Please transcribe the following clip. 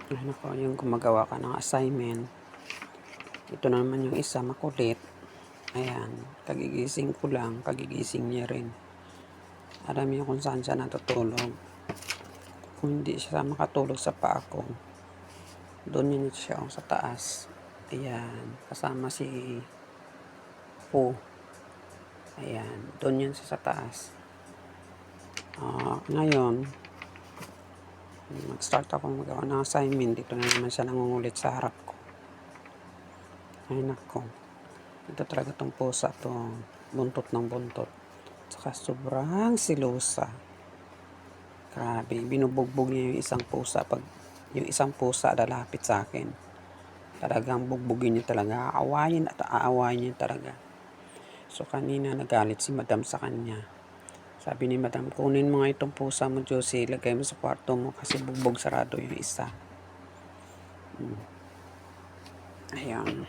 Ano ko, yung gumagawa ka ng assignment. Ito naman yung isa, makulit. Ayan, kagigising ko lang, kagigising niya rin. Alam niyo kung saan siya natutulog. Kung hindi siya makatulog sa paa ko, doon yun siya sa taas. Ayan, kasama si Po. Ayan, doon yun siya sa taas. Ngayon, mag-start ako magawa ng assignment. Dito na naman siya nangungulit sa harap ko. Ay nako, ito talaga tong pusa to, buntot ng buntot. Saka sobrang silosa. Grabe, binubugbog niya yung isang pusa. Pag yung isang pusa lalapit sa akin, talagang bugbugin niya talaga. Aawayin at aawayin niya talaga. So kanina nagalit si madam sa kanya. Sabi ni madam, kunin mo nga itong pusa mo, Josie. Lagay mo sa kwarto mo kasi bugbog sarado yung isa. Ayan.